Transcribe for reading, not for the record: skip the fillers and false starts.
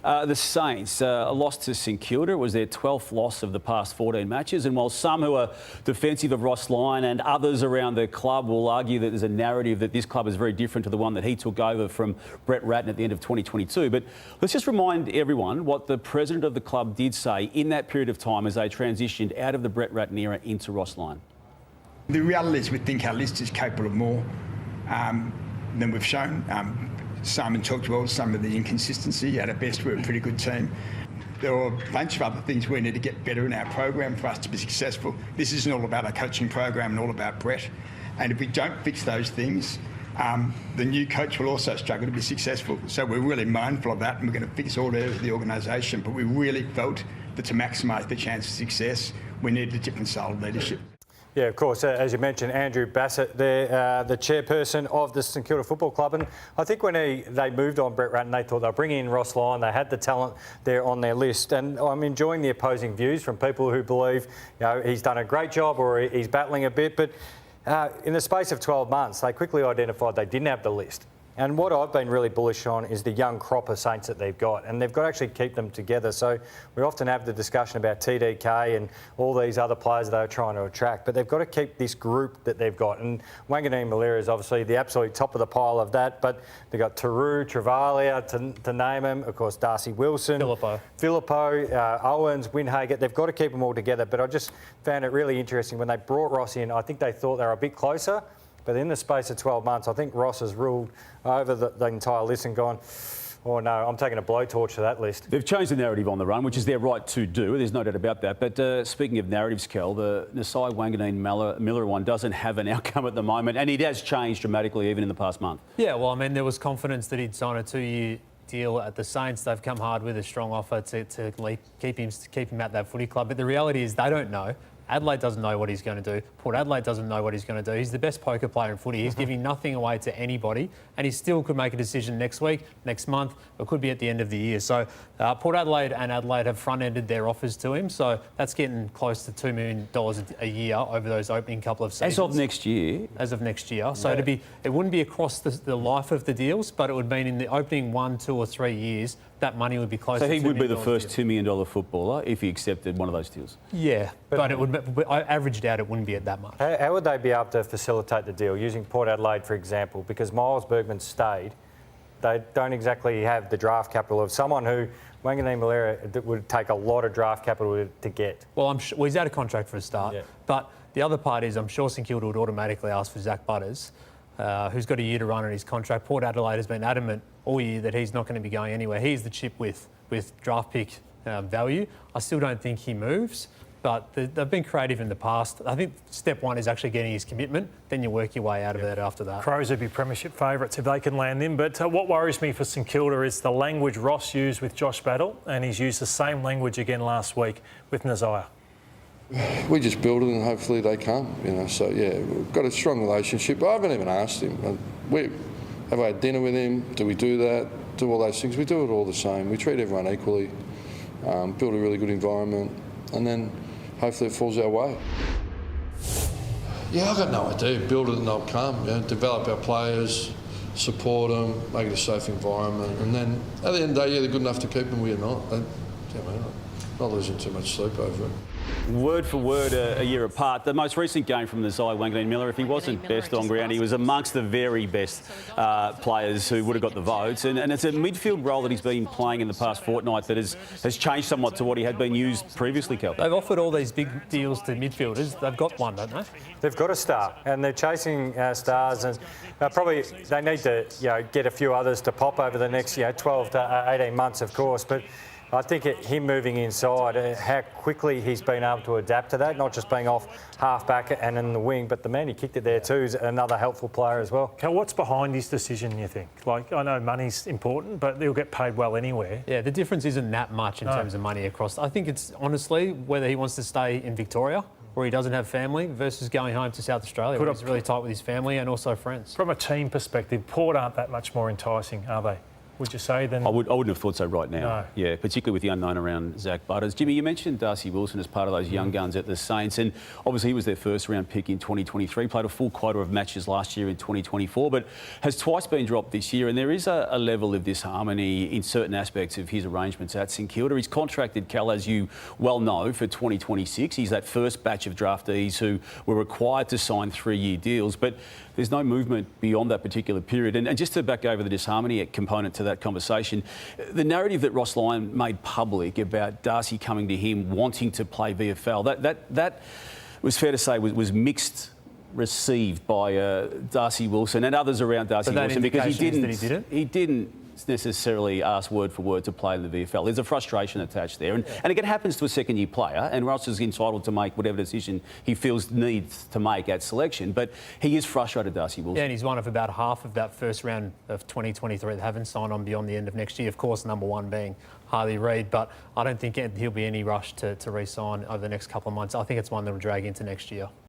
The Saints, a loss to St Kilda. It was their 12th loss of the past 14 matches. And while some who are defensive of Ross Lyon and others around the club will argue that there's a narrative that this club is very different to the one that he took over from Brett Ratten at the end of 2022. But let's just remind everyone what the president of the club did say in that period of time as they transitioned out of the Brett Ratten era into Ross Lyon. The reality is we think our list is capable of more than we've shown. Simon talked about some of the inconsistency. At our best, we're a pretty good team. There are a bunch of other things we need to get better in our program for us to be successful. This isn't all about our coaching program and all about Brett. And if we don't fix those things, the new coach will also struggle to be successful. So we're really mindful of that, and we're going to fix all areas of the organisation. But we really felt that to maximise the chance of success, we needed a different style of leadership. Yeah, of course. As you mentioned, Andrew Bassett, there, the chairperson of the St Kilda Football Club. And I think when they moved on Brett Ratten, they thought they'll bring in Ross Lyon. They had the talent there on their list. And I'm enjoying the opposing views from people who believe, he's done a great job or he's battling a bit. But in the space of 12 months, they quickly identified they didn't have the list. And what I've been really bullish on is the young crop of Saints that they've got, and they've got to actually keep them together. So we often have the discussion about TDK and all these other players they're trying to attract, but they've got to keep this group that they've got. And Wanganeen-Milera is obviously the absolute top of the pile of that, but they've got Taru, Travalia, to name them, of course, Darcy Wilson, Phillippo, Owens, Windhager. They've got to keep them all together, but I just found it really interesting when they brought Ross in. I think they thought they were a bit closer. But in the space of 12 months, I think Ross has ruled over the entire list and gone, oh no, I'm taking a blowtorch to that list. They've changed the narrative on the run, which is their right to do. There's no doubt about that. But speaking of narratives, Kel, the Nasiah Wanganeen-Milera one doesn't have an outcome at the moment, and it has changed dramatically even in the past month. Yeah, well, I mean, there was confidence that he'd sign a 2-year deal at the Saints. They've come hard with a strong offer to keep him at that footy club. But the reality is they don't know. Adelaide doesn't know what he's going to do. Port Adelaide doesn't know what he's going to do. He's the best poker player in footy. He's giving nothing away to anybody, and he still could make a decision next week, next month, or could be at the end of the year. So Port Adelaide and Adelaide have front-ended their offers to him, so that's getting close to $2 million a year over those opening couple of seasons. As of next year? As of next year. So it wouldn't be across the life of the deals, but it would mean in the opening 1, 2 or 3 years, that money would be close to $2 million. So he would be the first $2 million footballer if he accepted one of those deals? Yeah, but it would. I averaged out, it wouldn't be at that much. How would they be able to facilitate the deal, using Port Adelaide, for example? Because Miles Bergman stayed. They don't exactly have the draft capital of someone who Wanganeen-Milera would take a lot of draft capital to get. Well, he's out of contract for a start. Yeah. But the other part is I'm sure St Kilda would automatically ask for Zach Butters, who's got a year to run on his contract. Port Adelaide has been adamant all year that he's not going to be going anywhere. He's the chip with draft pick value. I still don't think he moves, but they've been creative in the past. I think step one is actually getting his commitment, then you work your way out of it after that. Crows would be premiership favourites if they can land him, but what worries me for St Kilda is the language Ross used with Josh Battle, and he's used the same language again last week with Nasiah. We just build it and hopefully they come, So, yeah, we've got a strong relationship. I haven't even asked him. Have I had dinner with him? Do we do that? Do all those things? We do it all the same. We treat everyone equally, build a really good environment, and then hopefully it falls our way. Yeah, I've got no idea. Build it and they'll come. Develop our players, support them, make it a safe environment, and then at the end of the day, they're good enough to keep them. We're not. Not losing too much sleep over it. Word for word, a year apart. The most recent game from Nasiah Wanganeen-Milera, if he wasn't best on ground, he was amongst the very best players who would have got the votes. And it's a midfield role that he's been playing in the past fortnight that has changed somewhat to what he had been used previously, Kel. They've offered all these big deals to midfielders. They've got one, don't they? They've got a star, and they're chasing stars, and probably they need to get a few others to pop over the next 12 to 18 months, of course. But I think him moving inside, how quickly he's been able to adapt to that, not just being off half-back and in the wing, but the man who kicked it there too is another helpful player as well. Cal, what's behind his decision, you think? I know money's important, but he'll get paid well anywhere. Yeah, the difference isn't that much in terms of money across. I think it's honestly whether he wants to stay in Victoria where he doesn't have family versus going home to South Australia where he's really tight with his family and also friends. From a team perspective, Port aren't that much more enticing, are they? would you say, than... I wouldn't have thought so right now. No. Yeah, particularly with the unknown around Zach Butters. Jimmy, you mentioned Darcy Wilson as part of those young guns at the Saints, and obviously he was their first round pick in 2023, played a full quota of matches last year in 2024, but has twice been dropped this year, and there is a level of disharmony in certain aspects of his arrangements at St Kilda. He's contracted, Cal, as you well know, for 2026. He's that first batch of draftees who were required to sign 3-year deals, but there's no movement beyond that particular period. And just to back over the disharmony component to that conversation, the narrative that Ross Lyon made public about Darcy coming to him wanting to play VFL, that was fair to say was mixed received by Darcy Wilson and others around Darcy Wilson, because he didn't necessarily ask word for word to play in the VFL. There's a frustration attached there. And again, it happens to a second-year player, and Ross is entitled to make whatever decision he feels needs to make at selection. But he is frustrated, Darcy Wilson. Yeah, and he's one of about half of that first round of 2023 that haven't signed on beyond the end of next year. Of course, number one being Harley Reid, but I don't think he'll be any rush to re-sign over the next couple of months. I think it's one that will drag into next year.